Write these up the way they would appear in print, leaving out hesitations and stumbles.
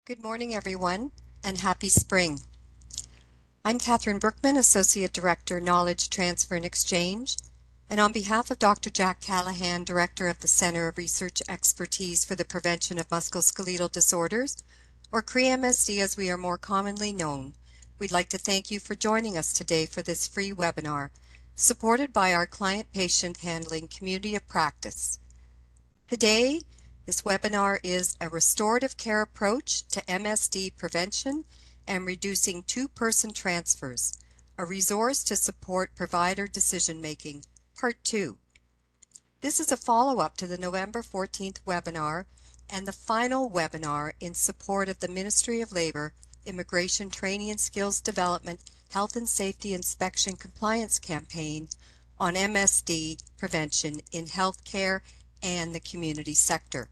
Good morning, everyone, and happy spring. I'm Catherine Brookman, Associate Director, Knowledge Transfer and Exchange, and on behalf of Dr. Jack Callahan, Director of the Center of Research Expertise for the Prevention of Musculoskeletal Disorders, or CRE-MSD as we are more commonly known, we'd like to thank you for joining us today for this free webinar, supported by our Client Patient Handling Community of Practice. Today, this webinar is a restorative care approach to MSD prevention and reducing two-person transfers, a resource to support provider decision-making, Part 2. This is a follow-up to the November 14th webinar and the final webinar in support of the Ministry of Labor, Immigration Training and Skills Development, Health and Safety Inspection Compliance Campaign on MSD prevention in healthcare and the community sector.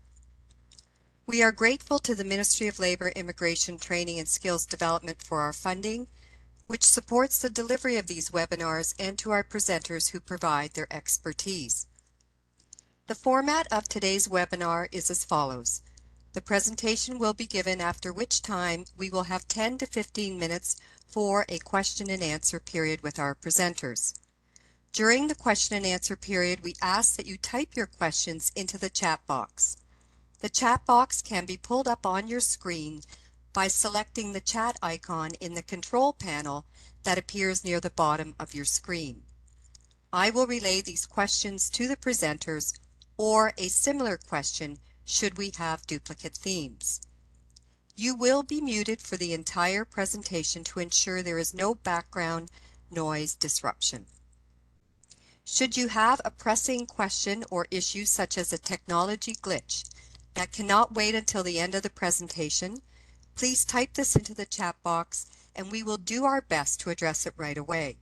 We are grateful to the Ministry of Labor, Immigration, Training and Skills Development for our funding, which supports the delivery of these webinars, and to our presenters who provide their expertise. The format of today's webinar is as follows. The presentation will be given, after which time we will have 10 to 15 minutes for a question and answer period with our presenters. During the question and answer period, we ask that you type your questions into the chat box. The chat box can be pulled up on your screen by selecting the chat icon in the control panel that appears near the bottom of your screen. I will relay these questions to the presenters or a similar question should we have duplicate themes. You will be muted for the entire presentation to ensure there is no background noise disruption. Should you have a pressing question or issue such as a technology glitch that cannot wait until the end of the presentation, please type this into the chat box and we will do our best to address it right away.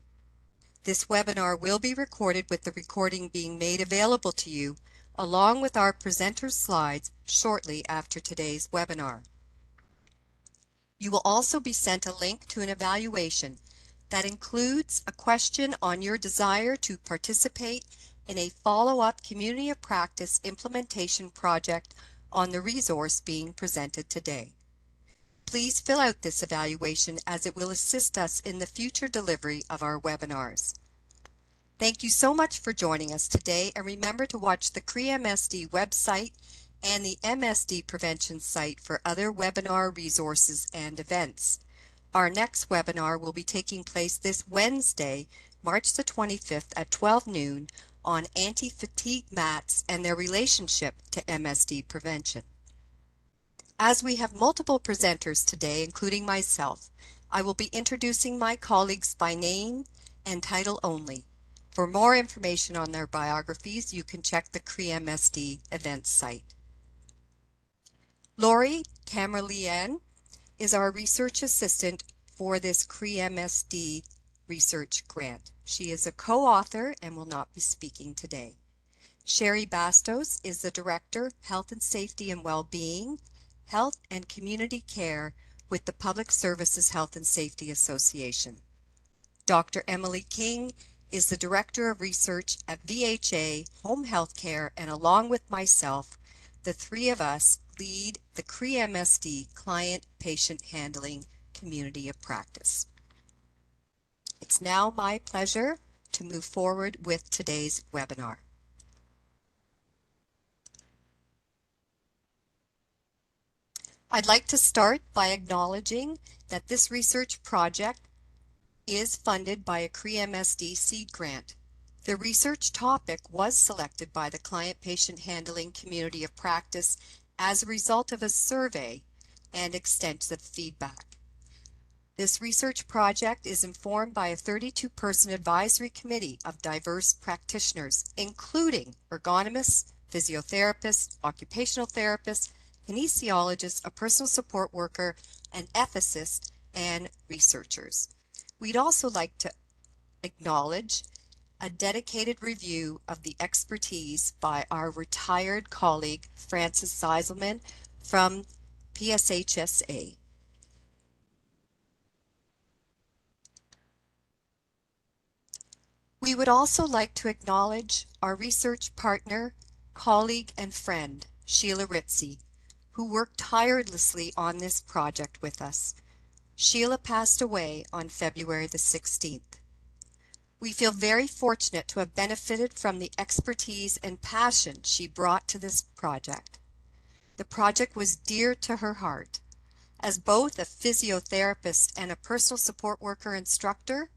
This webinar will be recorded, with the recording being made available to you along with our presenters' slides shortly after today's webinar. You will also be sent a link to an evaluation that includes a question on your desire to participate in a follow-up community of practice implementation project on the resource being presented today. Please fill out this evaluation as it will assist us in the future delivery of our webinars. Thank you so much for joining us today, and remember to watch the CRE-MSD website and the MSD prevention site for other webinar resources and events. Our next webinar will be taking place this Wednesday, March the 25th at 12 noon on anti-fatigue mats and their relationship to MSD prevention. As we have multiple presenters today, including myself, I will be introducing my colleagues by name and title only. For more information on their biographies, you can check the CRE-MSD event site. Lori Camerlian is our research assistant for this CRE-MSD research grant. She is a co-author and will not be speaking today. Sherri Bastos is the Director, Health and Safety and Well-Being, Health and Community Care with the Public Services Health and Safety Association. Dr. Emily King is the Director of Research at VHA Home HealthCare, and along with myself, the three of us lead the CRE-MSD Client Patient Handling Community of Practice. It's now my pleasure to move forward with today's webinar. I'd like to start by acknowledging that this research project is funded by a CRE-MSD seed grant. The research topic was selected by the Client Patient Handling Community of Practice as a result of a survey and extensive feedback. This research project is informed by a 32-person advisory committee of diverse practitioners, including ergonomists, physiotherapists, occupational therapists, kinesiologists, a personal support worker, an ethicist, and researchers. We'd also like to acknowledge a dedicated review of the expertise by our retired colleague, Francis Seiselman from PSHSA. We would also like to acknowledge our research partner, colleague, and friend, Sheila Ritzie, who worked tirelessly on this project with us. Sheila passed away on February the 16th. We feel very fortunate to have benefited from the expertise and passion she brought to this project. The project was dear to her heart. As both a physiotherapist and a personal support worker instructor,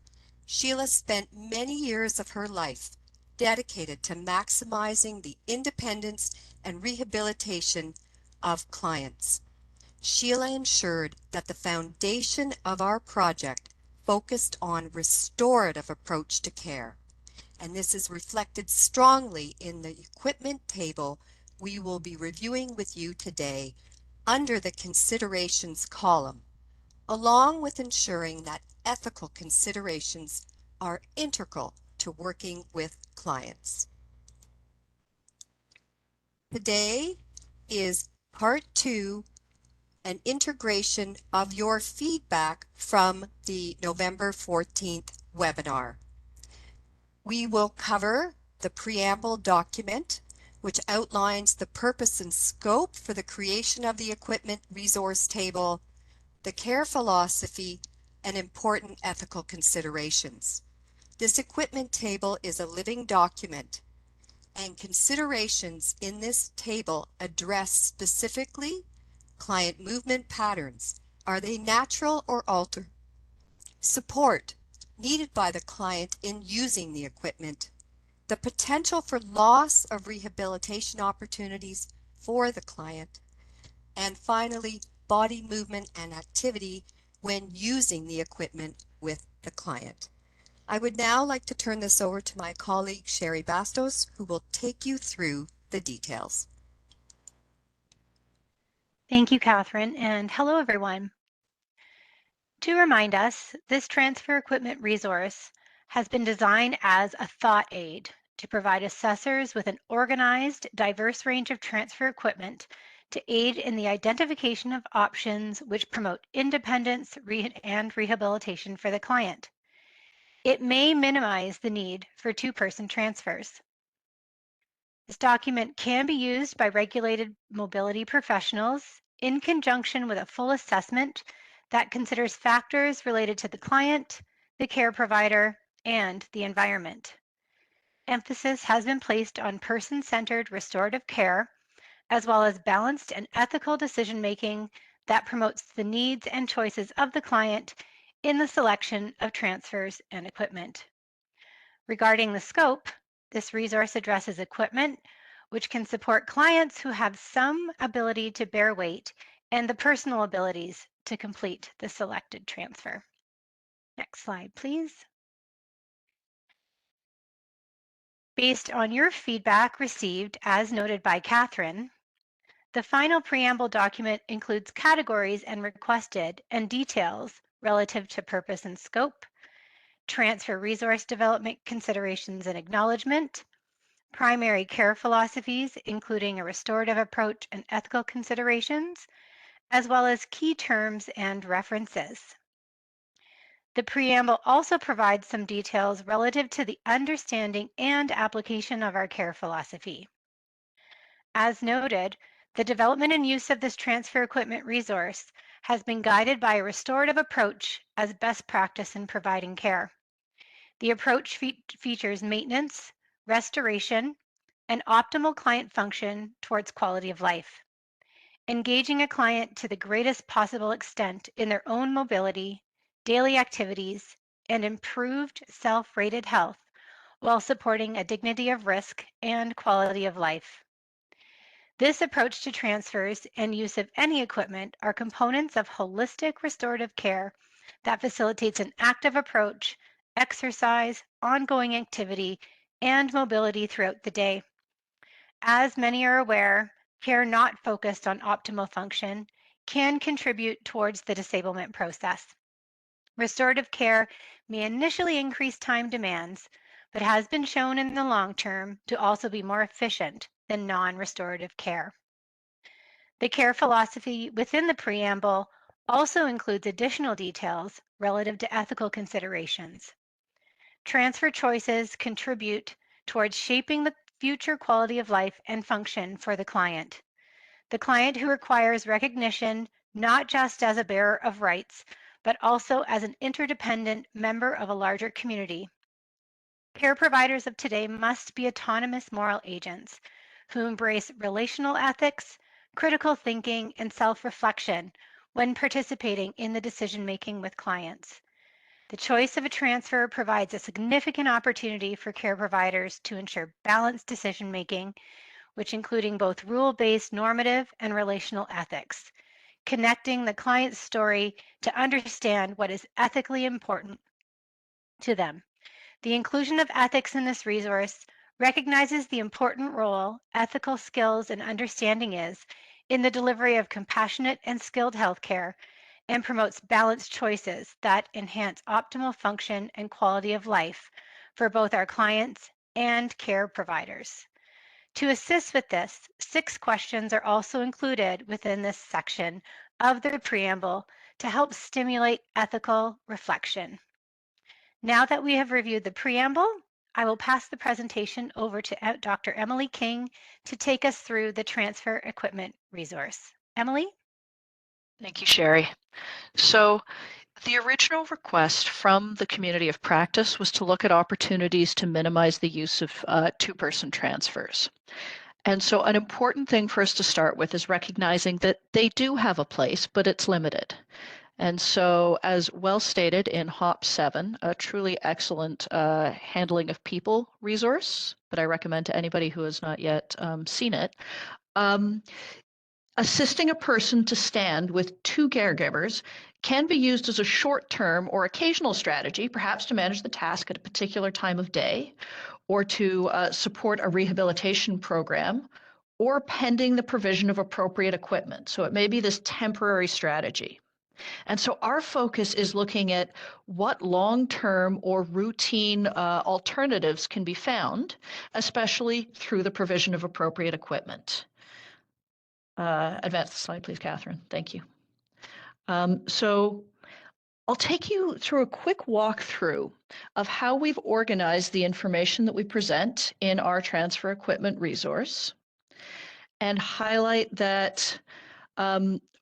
Sheila spent many years of her life dedicated to maximizing the independence and rehabilitation of clients. Sheila ensured that the foundation of our project focused on restorative approach to care, and this is reflected strongly in the equipment table we will be reviewing with you today under the considerations column, along with ensuring that ethical considerations are integral to working with clients. Today is part 2, an integration of your feedback from the November 14th webinar. We will cover the preamble document, which outlines the purpose and scope for the creation of the equipment resource table, the care philosophy, and important ethical considerations. This equipment table is a living document, and considerations in this table address specifically client movement patterns. Are they natural or altered? Support needed by the client in using the equipment. The potential for loss of rehabilitation opportunities for the client. And finally, body movement and activity when using the equipment with the client. I would now like to turn this over to my colleague Sherri Bastos, who will take you through the details. Thank you, Catherine, and hello, everyone. To remind us, this transfer equipment resource has been designed as a thought aid to provide assessors with an organized, diverse range of transfer equipment to aid in the identification of options which promote independence and rehabilitation for the client. It may minimize the need for two-person transfers. This document can be used by regulated mobility professionals in conjunction with a full assessment that considers factors related to the client, the care provider, and the environment. Emphasis has been placed on person-centered restorative care, as well as balanced and ethical decision-making that promotes the needs and choices of the client in the selection of transfers and equipment. Regarding the scope, this resource addresses equipment which can support clients who have some ability to bear weight and the personal abilities to complete the selected transfer. Next slide, please. Based on your feedback received, as noted by Catherine, the final preamble document includes categories and requested and details relative to purpose and scope, transfer resource development considerations and acknowledgement, primary care philosophies, including a restorative approach and ethical considerations, as well as key terms and references. The preamble also provides some details relative to the understanding and application of our care philosophy. As noted, the development and use of this transfer equipment resource has been guided by a restorative approach as best practice in providing care. The approach features maintenance, restoration, and optimal client function towards quality of life. Engaging a client to the greatest possible extent in their own mobility, daily activities, and improved self-rated health while supporting a dignity of risk and quality of life. This approach to transfers and use of any equipment are components of holistic restorative care that facilitates an active approach, exercise, ongoing activity, and mobility throughout the day. As many are aware, care not focused on optimal function can contribute towards the disablement process. Restorative care may initially increase time demands, but has been shown in the long term to also be more efficient than non-restorative care. The care philosophy within the preamble also includes additional details relative to ethical considerations. Transfer choices contribute towards shaping the future quality of life and function for the client. the client who requires recognition not just as a bearer of rights, but also as an interdependent member of a larger community. Care providers of today must be autonomous moral agents who embrace relational ethics, critical thinking, and self-reflection when participating in the decision-making with clients. The choice of a transfer provides a significant opportunity for care providers to ensure balanced decision-making, which including both rule-based normative and relational ethics, connecting the client's story to understand what is ethically important to them. The inclusion of ethics in this resource recognizes the important role ethical skills and understanding is in the delivery of compassionate and skilled healthcare and promotes balanced choices that enhance optimal function and quality of life for both our clients and care providers. To assist with this, 6 questions are also included within this section of the preamble to help stimulate ethical reflection. Now that we have reviewed the preamble, I will pass the presentation over to Dr. Emily King to take us through the transfer equipment resource. Emily? Thank you, Sherri. So the original request from the community of practice was to look at opportunities to minimize the use of two-person transfers. And so an important thing for us to start with is recognizing that they do have a place, but it's limited. And so, as well stated in HOP 7, a truly excellent handling of people resource that I recommend to anybody who has not yet seen it, assisting a person to stand with 2 caregivers can be used as a short-term or occasional strategy, perhaps to manage the task at a particular time of day, or to support a rehabilitation program, or pending the provision of appropriate equipment. So it may be this temporary strategy. And so our focus is looking at what long-term or routine alternatives can be found, especially through the provision of appropriate equipment. Advance the slide, please, Catherine. Thank you. So I'll take you through a quick walkthrough of how we've organized the information that we present in our transfer equipment resource and highlight that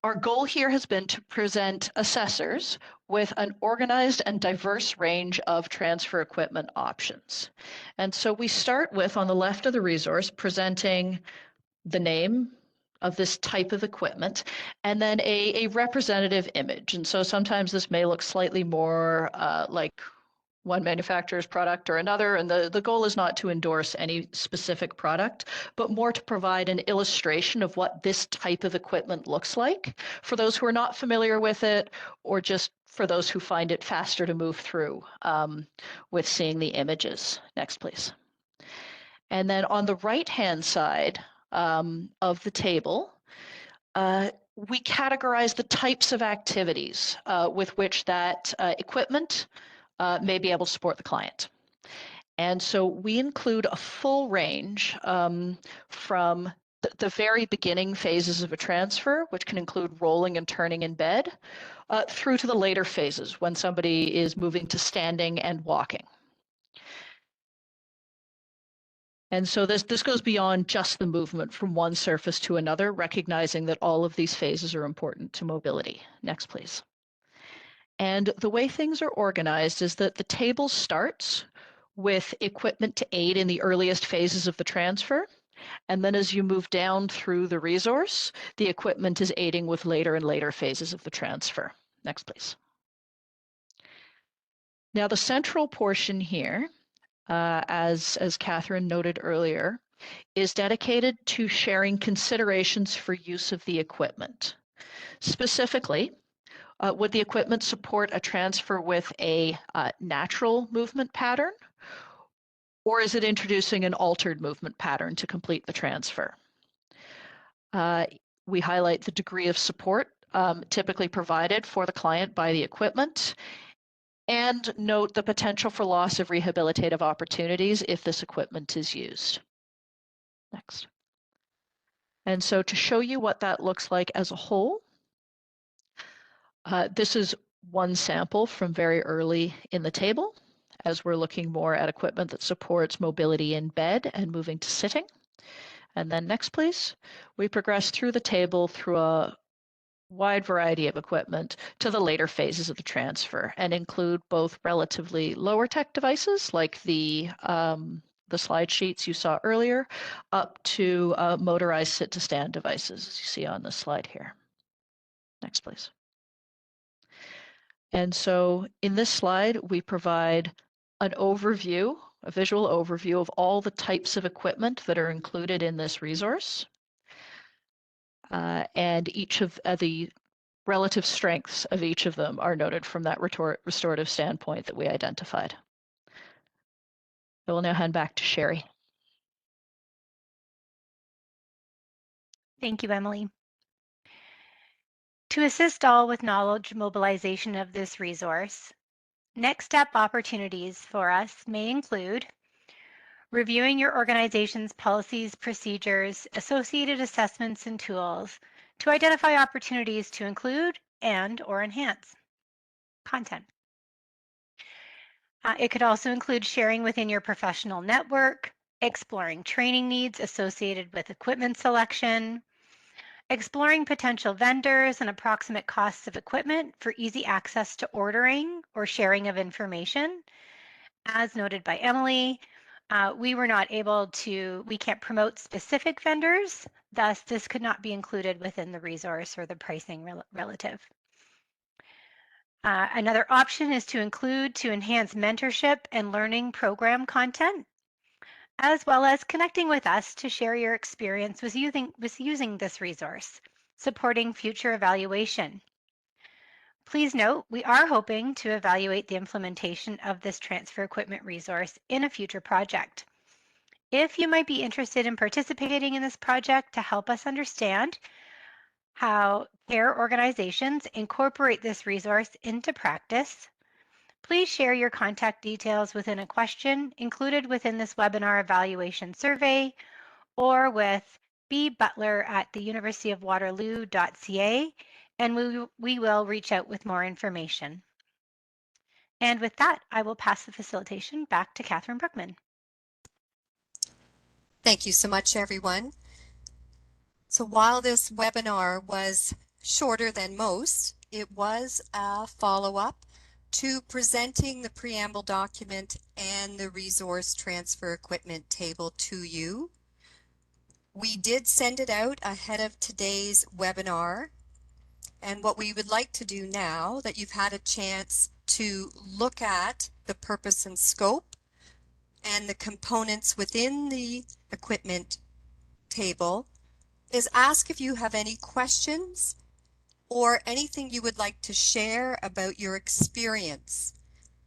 our goal here has been to present assessors with an organized and diverse range of transfer equipment options. And so we start with, on the left of the resource, presenting the name of this type of equipment, and then a representative image. And so sometimes this may look slightly more like one manufacturer's product or another, and the goal is not to endorse any specific product, but more to provide an illustration of what this type of equipment looks like for those who are not familiar with it, or just for those who find it faster to move through with seeing the images. Next, please. And then on the right-hand side of the table, we categorize the types of activities with which that equipment may be able to support the client. And so we include a full range from the very beginning phases of a transfer, which can include rolling and turning in bed, through to the later phases when somebody is moving to standing and walking. And so this goes beyond just the movement from one surface to another, recognizing that all of these phases are important to mobility. Next, please. And the way things are organized is that the table starts with equipment to aid in the earliest phases of the transfer. And then as you move down through the resource, the equipment is aiding with later and later phases of the transfer. Next, please. Now, the central portion here, as Catherine noted earlier, is dedicated to sharing considerations for use of the equipment. Specifically, would the equipment support a transfer with a natural movement pattern, or is it introducing an altered movement pattern to complete the transfer? We highlight the degree of support typically provided for the client by the equipment, and note the potential for loss of rehabilitative opportunities if this equipment is used. Next. And so to show you what that looks like as a whole, this is one sample from very early in the table, as we're looking more at equipment that supports mobility in bed and moving to sitting. And then next, please. We progress through the table through a wide variety of equipment to the later phases of the transfer and include both relatively lower tech devices like the slide sheets you saw earlier, up to motorized sit-to-stand devices, as you see on the slide here. Next, please. And so in this slide, we provide an overview, a visual overview of all the types of equipment that are included in this resource. And each of the relative strengths of each of them are noted from that restorative standpoint that we identified. I will now hand back to Sherri. Thank you, Emily. To assist all with knowledge mobilization of this resource, next step opportunities for us may include reviewing your organization's policies, procedures, associated assessments, and tools to identify opportunities to include and/or enhance content. It could also include sharing within your professional network, exploring training needs associated with equipment selection, exploring potential vendors and approximate costs of equipment for easy access to ordering or sharing of information. As noted by Emily, we can't promote specific vendors, thus this could not be included within the resource or the pricing relative. Another option is to enhance mentorship and learning program content, as well as connecting with us to share your experience with using this resource, supporting future evaluation. Please note, we are hoping to evaluate the implementation of this transfer equipment resource in a future project. If you might be interested in participating in this project to help us understand how care organizations incorporate this resource into practice, please share your contact details within a question included within this webinar evaluation survey or with bbutler@theuniversityofwaterloo.ca, and we will reach out with more information. And with that, I will pass the facilitation back to Catherine Brookman. Thank you so much, everyone. So while this webinar was shorter than most, it was a follow-up to presenting the preamble document and the resource transfer equipment table to you. We did send it out ahead of today's webinar, and what we would like to do now that you've had a chance to look at the purpose and scope and the components within the equipment table is ask if you have any questions or anything you would like to share about your experience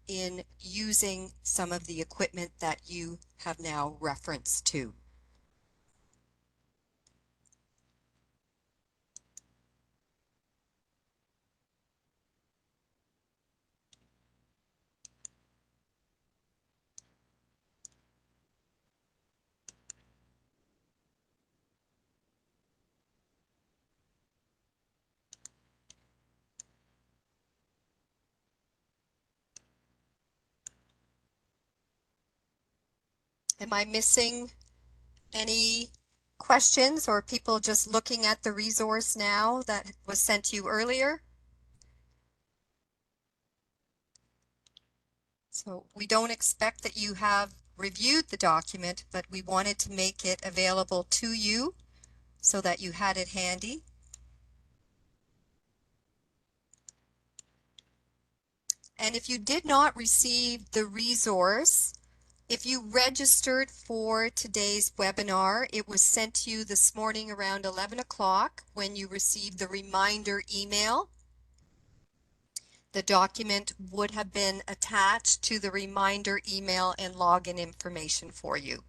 in using some of the equipment that you have now referenced to. Am I missing any questions or people just looking at the resource now that was sent to you earlier? So we don't expect that you have reviewed the document, but we wanted to make it available to you so that you had it handy. And if you did not receive the resource, if you registered for today's webinar, it was sent to you this morning around 11 o'clock when you received the reminder email. The document would have been attached to the reminder email and login information for you.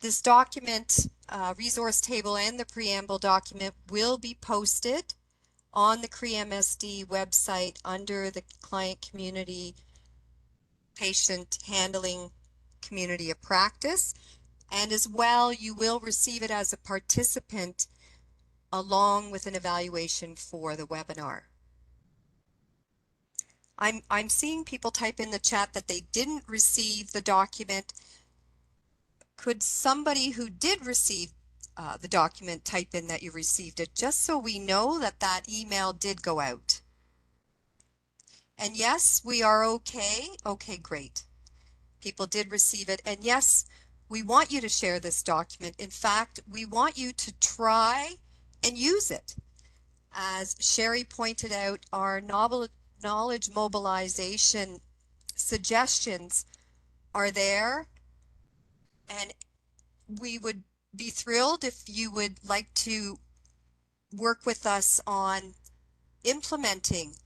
This document, resource table and the preamble document will be posted on the CRE-MSD website under the client community patient handling community of practice, and as well you will receive it as a participant along with an evaluation for the webinar. I'm seeing people type in the chat that they didn't receive the document. Could somebody who did receive the document type in that you received it, just so we know that that email did go out? And yes, we are okay. Okay, great. People did receive it. And yes, we want you to share this document. In fact, we want you to try and use it. As Sherri pointed out, our knowledge mobilization suggestions are there, and we would be thrilled if you would like to work with us on implementing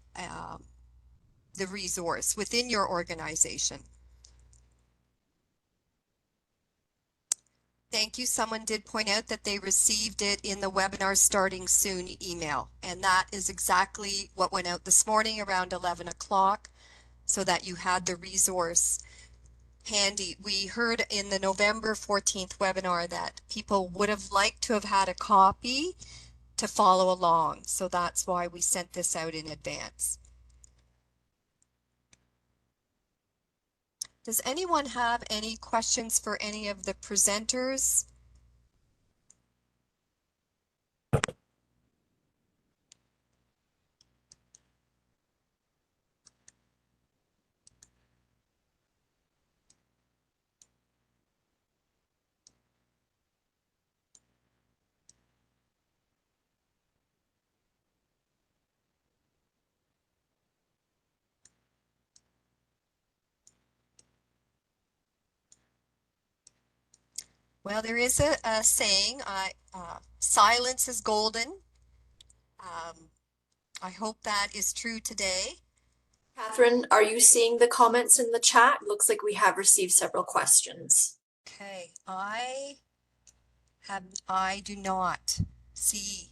the resource within your organization. Thank you. Someone did point out that they received it in the webinar starting soon email, and that is exactly what went out this morning around 11 o'clock, so that you had the resource handy. We heard in the November 14th webinar that people would have liked to have had a copy to follow along, so that's why we sent this out in advance. Does anyone have any questions for any of the presenters? Well, there is a saying, silence is golden. I hope that is true today. Catherine, are you seeing the comments in the chat? Looks like we have received several questions. Okay, I do not see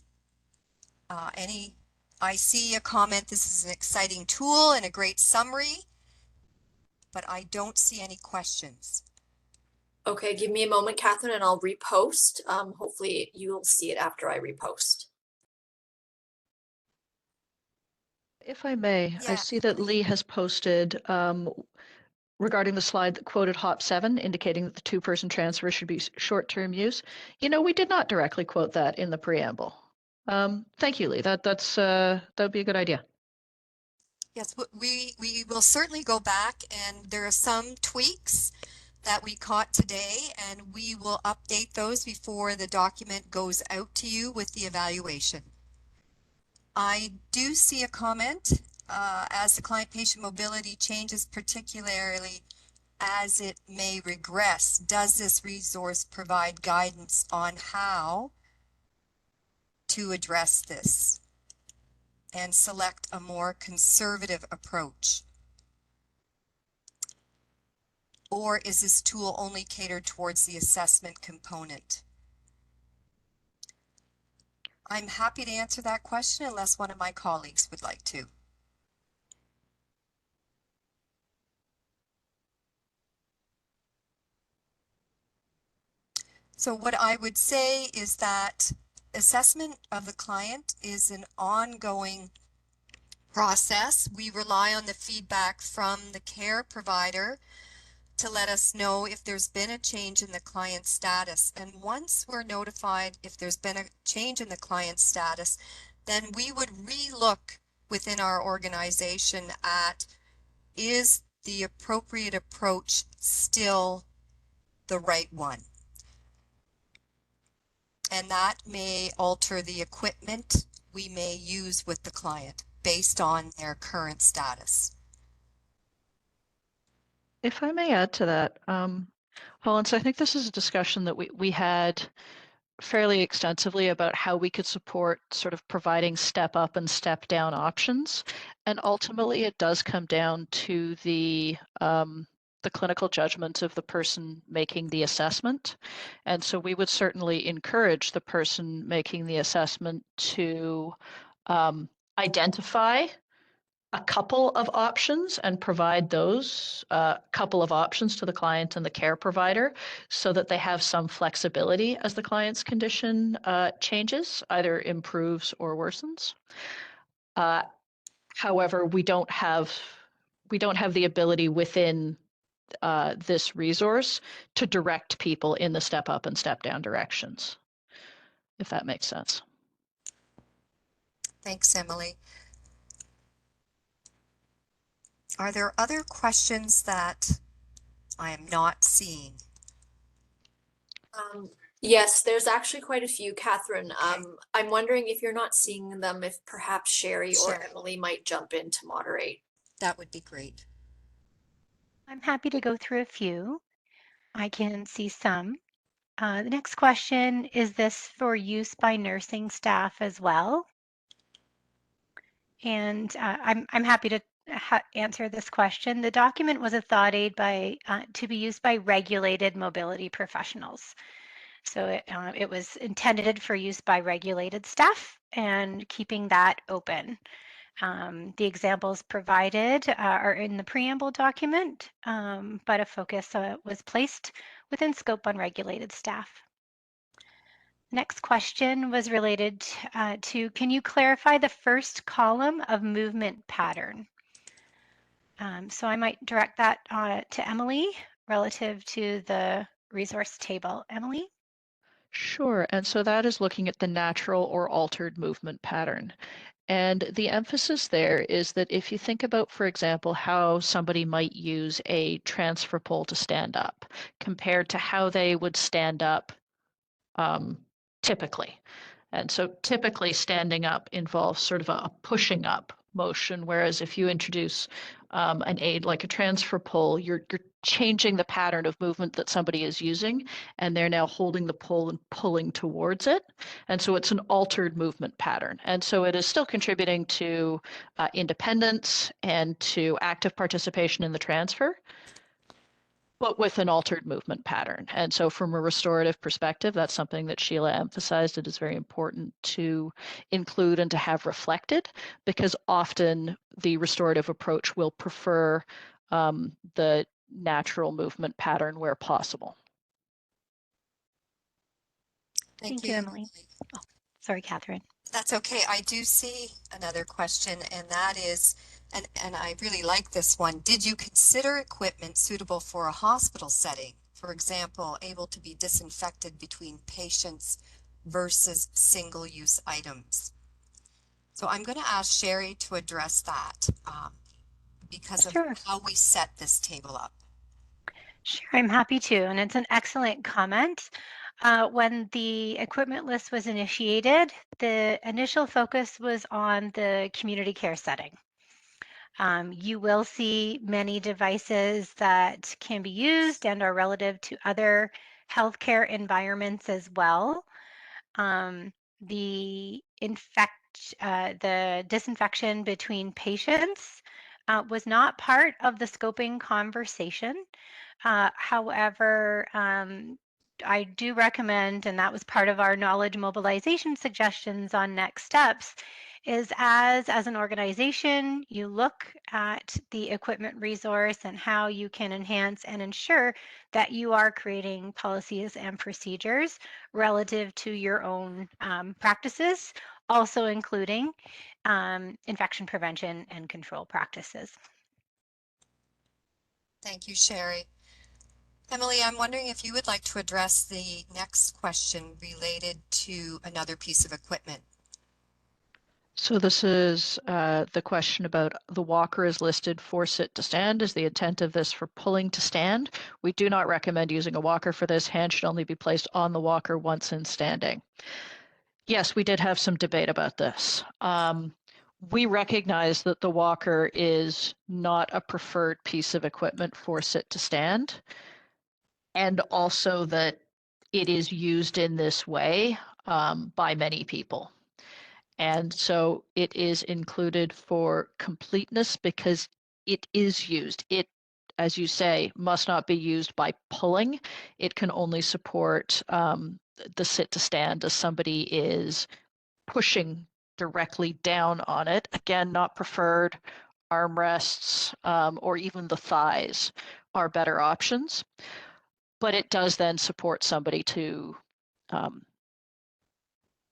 any. I see a comment, this is an exciting tool and a great summary, but I don't see any questions. Okay, give me a moment, Catherine, and I'll repost. Hopefully you'll see it after I repost. If I may, I Yeah, see that Lee has posted regarding the slide that quoted HOP 7, indicating that the two-person transfer should be short-term use. You know, we did not directly quote that in the preamble. Thank you, Lee. That would be a good idea. yes, we will certainly go back, and there are some tweaks that we caught today, and we will update those before the document goes out to you with the evaluation. I do see a comment, as the client-patient mobility changes, particularly as it may regress, does this resource provide guidance on how to address this and select a more conservative approach? Or is this tool only catered towards the assessment component? I'm happy to answer that question unless one of my colleagues would like to. So what I would say is that assessment of the client is an ongoing process. We rely on the feedback from the care provider to let us know if there's been a change in the client's status. And once we're notified if there's been a change in the client's status, then we would relook within our organization at, is the appropriate approach still the right one? And that may alter the equipment we may use with the client based on their current status. If I may add to that, Holland, so I think this is a discussion that we had fairly extensively about how we could support sort of providing step up and step down options. And ultimately, it does come down to the clinical judgment of the person making the assessment. And so we would certainly encourage the person making the assessment to identify a couple of options and provide those couple of options to the client and the care provider so that they have some flexibility as the client's condition changes, either improves or worsens. However, we don't have the ability within this resource to direct people in the step up and step down directions, if that makes sense. Thanks, Emily. Are there other questions that I am not seeing? Yes, there's actually quite a few, Catherine. Okay. I'm wondering if you're not seeing them, if perhaps Sherri or Sherri. Emily might jump in to moderate. That would be great. I'm happy to go through a few. I can see some. The next question, is this for use by nursing staff as well? And I'm happy to answer this question. The document was a thought aid to be used by regulated mobility professionals. So it was intended for use by regulated staff and keeping that open. The examples provided are in the preamble document, but a focus was placed within scope on regulated staff. Next question was related to, can you clarify the first column of movement pattern? So I might direct that to Emily relative to the resource table. Emily? Sure, and so that is looking at the natural or altered movement pattern. And the emphasis there is that if you think about, for example, how somebody might use a transfer pole to stand up compared to how they would stand up typically. And so typically standing up involves sort of a pushing up motion, whereas if you introduce an aid like a transfer pole, you're changing the pattern of movement that somebody is using, and they're now holding the pole and pulling towards it. And so it's an altered movement pattern. And so it is still contributing to independence and to active participation in the transfer, but with an altered movement pattern. And so from a restorative perspective, that's something that Sheila emphasized. It is very important to include and to have reflected, because often the restorative approach will prefer the natural movement pattern where possible. Thank you, Emily. Oh, sorry, Catherine. That's okay. I do see another question, and that is, and I really like this one. Did you consider equipment suitable for a hospital setting? For example, able to be disinfected between patients versus single-use items? So I'm going to ask Sherri to address that because of Sure. how we set this table up. Sure, I'm happy to, and it's an excellent comment. When the equipment list was initiated, the initial focus was on the community care setting. You will see many devices that can be used and are relative to other healthcare environments as well. The disinfection between patients was not part of the scoping conversation. However, I do recommend, and that was part of our knowledge mobilization suggestions on next steps, is as an organization, you look at the equipment resource and how you can enhance and ensure that you are creating policies and procedures relative to your own practices, also including infection prevention and control practices. Thank you, Sherri. Emily, I'm wondering if you would like to address the next question related to another piece of equipment. So this is the question about the walker is listed for sit to stand. Is the intent of this for pulling to stand? We do not recommend using a walker for this. Hands should only be placed on the walker once in standing. Yes, we did have some debate about this. We recognize that the walker is not a preferred piece of equipment for sit to stand, and also that it is used in this way by many people. And so it is included for completeness because it is used. It, as you say, must not be used by pulling. It can only support the sit to stand as somebody is pushing directly down on it. Again, not preferred. Armrests or even the thighs are better options, but it does then support somebody to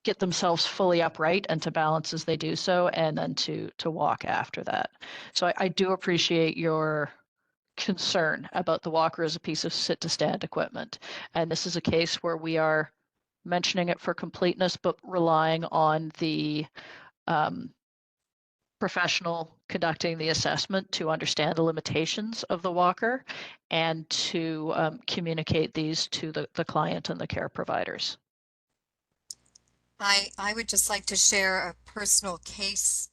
get themselves fully upright and to balance as they do so, and then to walk after that. So I do appreciate your concern about the walker as a piece of sit-to-stand equipment. And this is a case where we are mentioning it for completeness, but relying on the professional conducting the assessment to understand the limitations of the walker and to communicate these to the client and the care providers. I would just like to share a personal case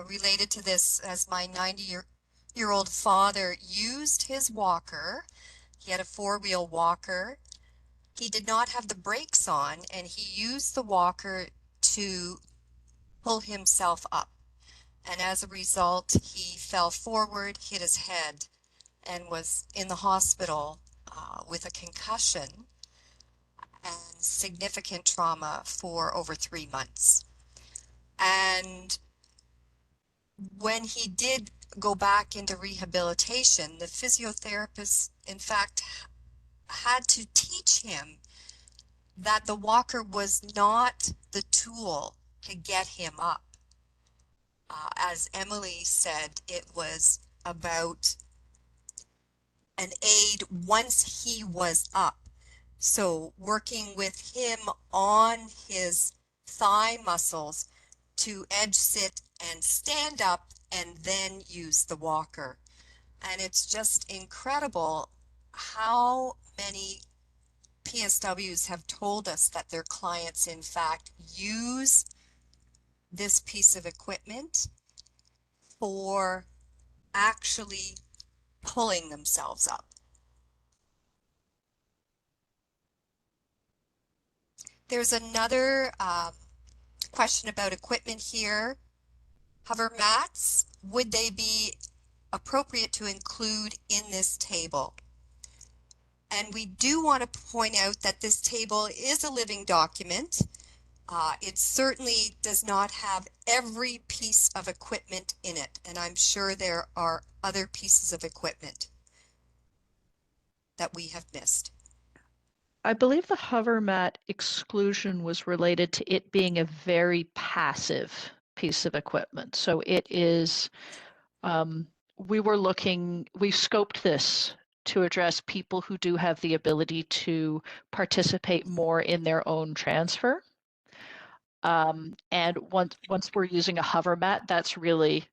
related to this, as my 90-year-old father used his walker. He had a four-wheel walker. He did not have the brakes on, and he used the walker to pull himself up. And as a result, he fell forward, hit his head, and was in the hospital with a concussion and significant trauma for over 3 months. And when he did go back into rehabilitation, the physiotherapist, in fact, had to teach him that the walker was not the tool to get him up. As Emily said, it was about an aid once he was up. So working with him on his thigh muscles to edge sit and stand up and then use the walker. And it's just incredible how many PSWs have told us that their clients in fact use this piece of equipment for actually pulling themselves up. There's another question about equipment here. Hover mats, would they be appropriate to include in this table? And we do want to point out that this table is a living document. It certainly does not have every piece of equipment in it, and I'm sure there are other pieces of equipment that we have missed. I believe the hover mat exclusion was related to it being a very passive piece of equipment. So it is, we scoped this to address people who do have the ability to participate more in their own transfer. And once we're using a hover mat, that's really,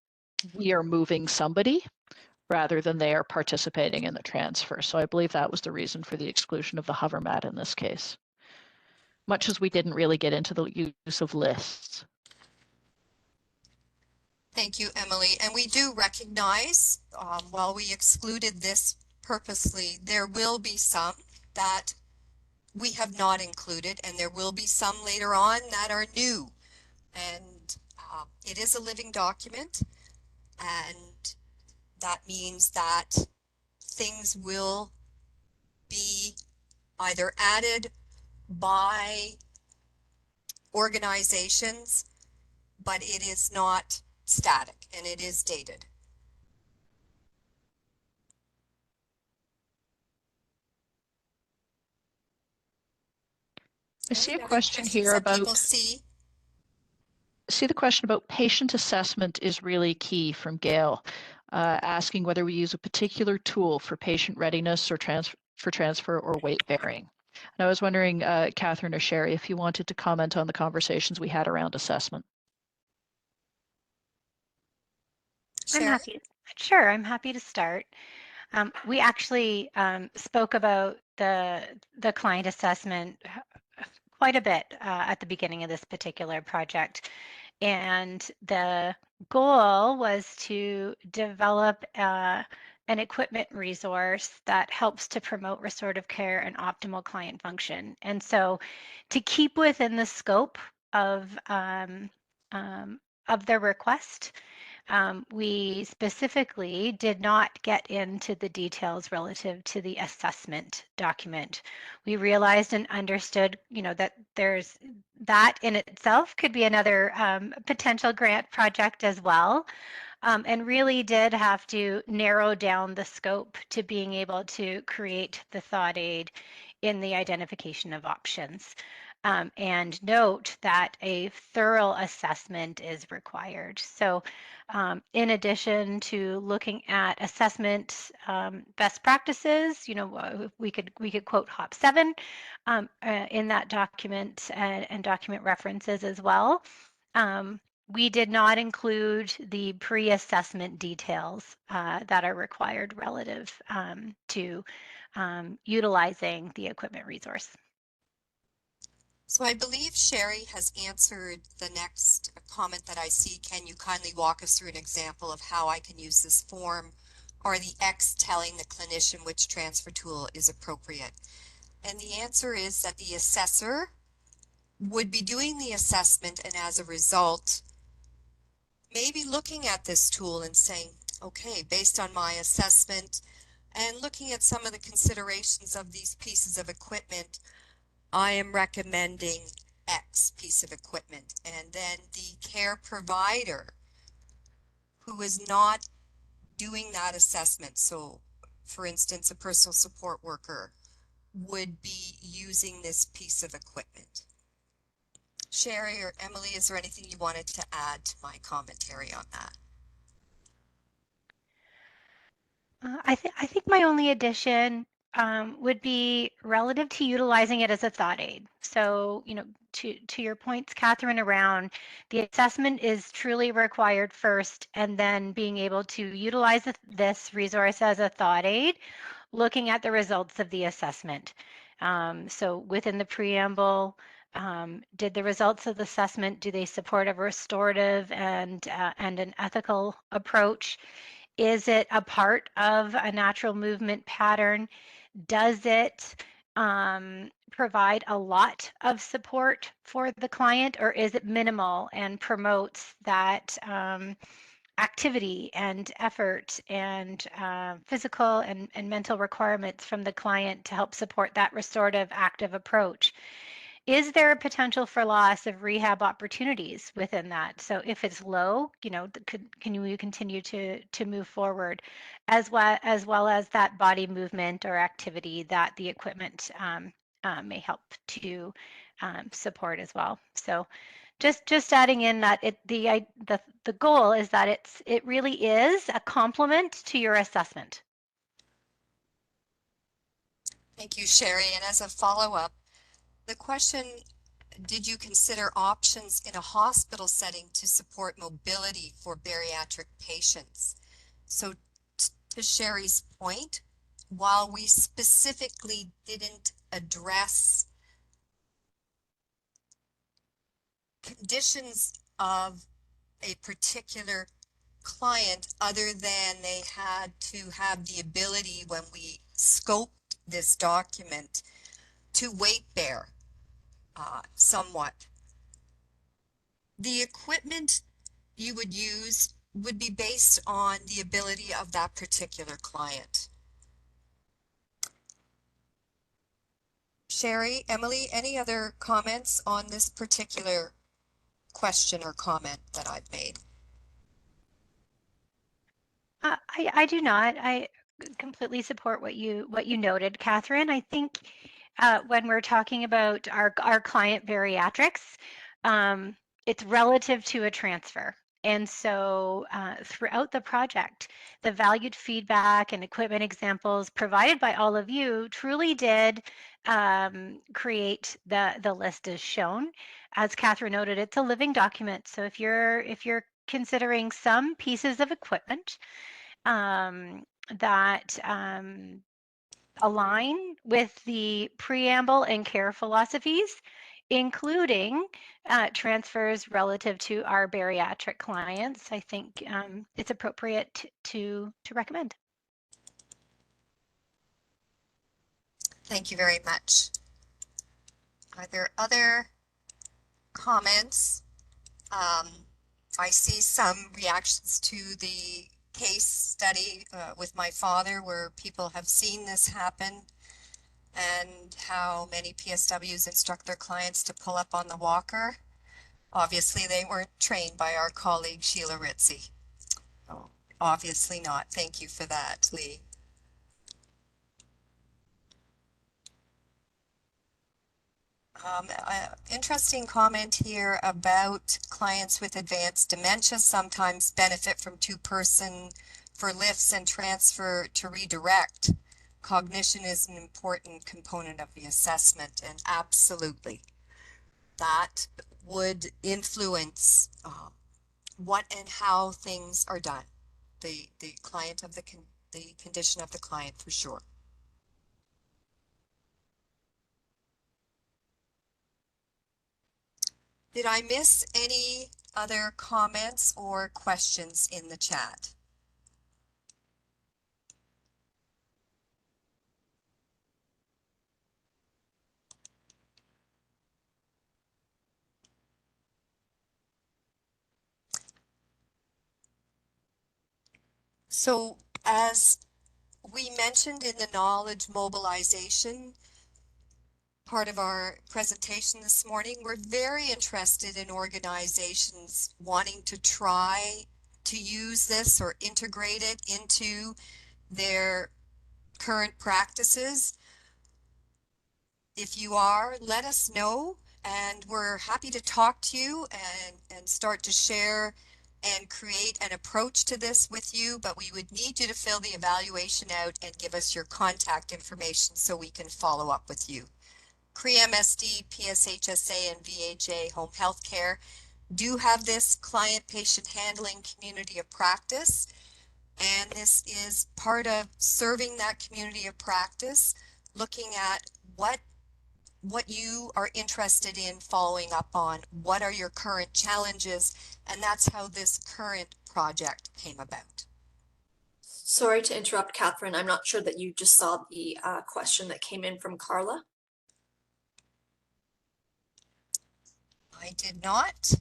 we are moving somebody rather than they are participating in the transfer. So I believe that was the reason for the exclusion of the hover mat in this case, much as we didn't really get into the use of lists. Thank you, Emily. And we do recognize, while we excluded this purposely, there will be some that we have not included, and there will be some later on that are new. And it is a living document, and that means that things will be either added by organizations, but it is not static and it is dated. I see a question here about, see the question about patient assessment is really key from Gail, asking whether we use a particular tool for patient readiness or transfer or weight bearing. And I was wondering, Catherine or Sherri, if you wanted to comment on the conversations we had around assessment. Sherri? I'm happy to start. We actually spoke about the client assessment quite a bit at the beginning of this particular project. And the goal was to develop an equipment resource that helps to promote restorative care and optimal client function. And so to keep within the scope of their request, we specifically did not get into the details relative to the assessment document. We realized and understood, that there's that in itself could be another potential grant project as well. And really did have to narrow down the scope to being able to create the thought aid in the identification of options. and note that a thorough assessment is required. So in addition to looking at assessment best practices, we could quote HOP 7 in that document and document references as well. We did not include the pre-assessment details that are required relative to utilizing the equipment resource. So I believe Sherri has answered the next comment that I see. Can you kindly walk us through an example of how I can use this form, or the X telling the clinician which transfer tool is appropriate? And the answer is that the assessor would be doing the assessment, and as a result, maybe looking at this tool and saying, okay, based on my assessment and looking at some of the considerations of these pieces of equipment, I am recommending X piece of equipment. And then the care provider who is not doing that assessment, so for instance, a personal support worker, would be using this piece of equipment. Sherri or Emily, is there anything you wanted to add to my commentary on that? I think my only addition would be relative to utilizing it as a thought aid. So, to your points, Catherine, around the assessment is truly required first, and then being able to utilize this resource as a thought aid, looking at the results of the assessment. So within the preamble, did the results of the assessment, do they support a restorative and an ethical approach? Is it a part of a natural movement pattern? Does it provide a lot of support for the client, or is it minimal and promotes that activity and effort and physical and mental requirements from the client to help support that restorative active approach? Is there a potential for loss of rehab opportunities within that? So if it's low, can you continue to move forward, as well as that body movement or activity that the equipment may help to support as well. So just adding in that the goal is that it really is a complement to your assessment. Thank you, Sherri. And as a follow-up, the question, did you consider options in a hospital setting to support mobility for bariatric patients? So to Sherri's point, while we specifically didn't address conditions of a particular client other than they had to have the ability, when we scoped this document, to weight bear somewhat, the equipment you would use would be based on the ability of that particular client. Sherri, Emily, any other comments on this particular question or comment that I've made? I do not. I completely support what you noted, Catherine. I think when we're talking about our client bariatrics, it's relative to a transfer. And so throughout the project, the valued feedback and equipment examples provided by all of you truly did create the list as shown. As Catherine noted, it's a living document. So if you're considering some pieces of equipment that align with the preamble and care philosophies, including transfers relative to our bariatric clients, I think it's appropriate to recommend. Thank you very much. Are there other comments? I see some reactions to the case study with my father, where people have seen this happen, and how many PSWs instruct their clients to pull up on the walker. Obviously, they weren't trained by our colleague Sheila Ritzy. Oh, obviously not. Thank you for that, Lee. Interesting comment here about clients with advanced dementia sometimes benefit from two-person for lifts and transfer to redirect. Cognition is an important component of the assessment, and absolutely, that would influence what and how things are done. The client of the condition of the client for sure. Did I miss any other comments or questions in the chat? So as we mentioned in the knowledge mobilization part of our presentation this morning, we're very interested in organizations wanting to try to use this or integrate it into their current practices. If you are, let us know, and we're happy to talk to you and start to share and create an approach to this with you, but we would need you to fill the evaluation out and give us your contact information so we can follow up with you. CRE-MSD, PSHSA, and VHA Home HealthCare do have this client-patient handling community of practice, and this is part of serving that community of practice, looking at what you are interested in following up on, what are your current challenges, and that's how this current project came about. Sorry to interrupt, Catherine. I'm not sure that you just saw the question that came in from Carla. I did not.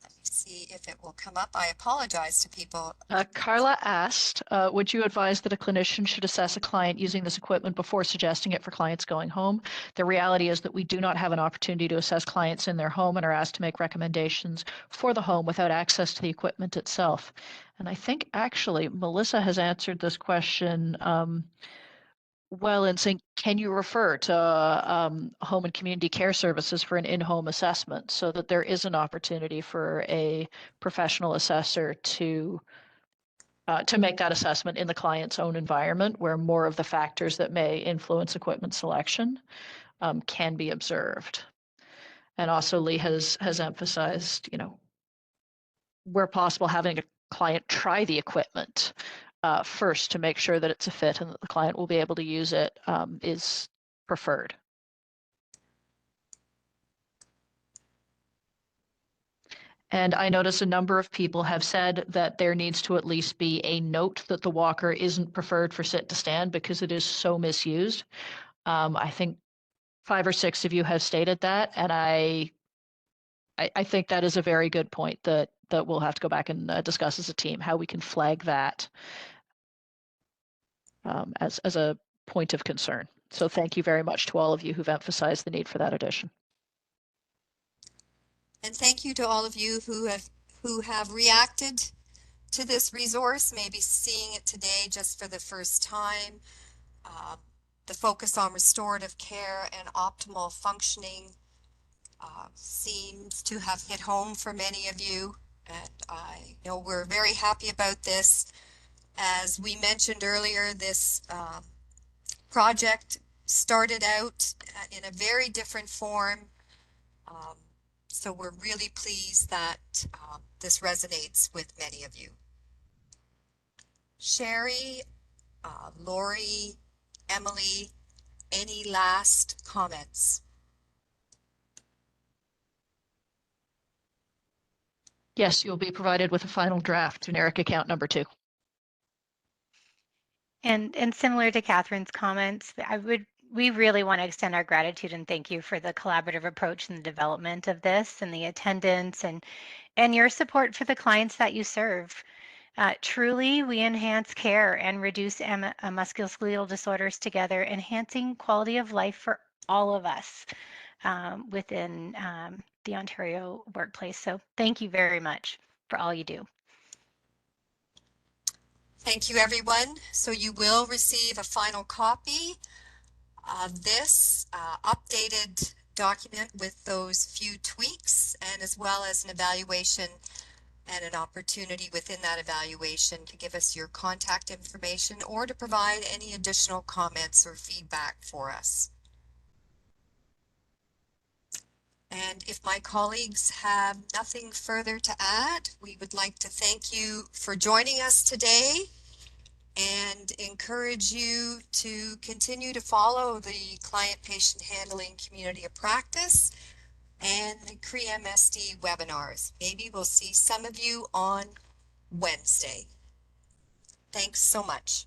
Let me see if it will come up. I apologize to people. Carla asked, would you advise that a clinician should assess a client using this equipment before suggesting it for clients going home? The reality is that we do not have an opportunity to assess clients in their home and are asked to make recommendations for the home without access to the equipment itself. And I think actually Melissa has answered this question well in saying, can you refer to home and community care services for an in-home assessment so that there is an opportunity for a professional assessor to make that assessment in the client's own environment where more of the factors that may influence equipment selection can be observed. And also Lee has emphasized, where possible, having a client try the equipment first to make sure that it's a fit and that the client will be able to use it is preferred. And I notice a number of people have said that there needs to at least be a note that the walker isn't preferred for sit to stand because it is so misused. I think 5 or 6 of you have stated that, and I think that is a very good point that we'll have to go back and discuss as a team how we can flag that as a point of concern. So thank you very much to all of you who've emphasized the need for that addition. And thank you to all of you who have reacted to this resource, maybe seeing it today just for the first time. The focus on restorative care and optimal functioning seems to have hit home for many of you, and I know we're very happy about this. As we mentioned earlier, this project started out in a very different form, so we're really pleased that this resonates with many of you. Sherri, Lori, Emily, any last comments? Yes, you'll be provided with a final draft, generic account number 2. And similar to Catherine's comments, we really want to extend our gratitude and thank you for the collaborative approach in the development of this and the attendance and your support for the clients that you serve. Truly, we enhance care and reduce musculoskeletal disorders together, enhancing quality of life for all of us within the Ontario workplace. So thank you very much for all you do. Thank you, everyone. So you will receive a final copy This updated document with those few tweaks, and as well as an evaluation and an opportunity within that evaluation to give us your contact information or to provide any additional comments or feedback for us. And if my colleagues have nothing further to add, we would like to thank you for joining us today and encourage you to continue to follow the client-patient handling community of practice and the CRE-MSD webinars. Maybe we'll see some of you on Wednesday. Thanks so much.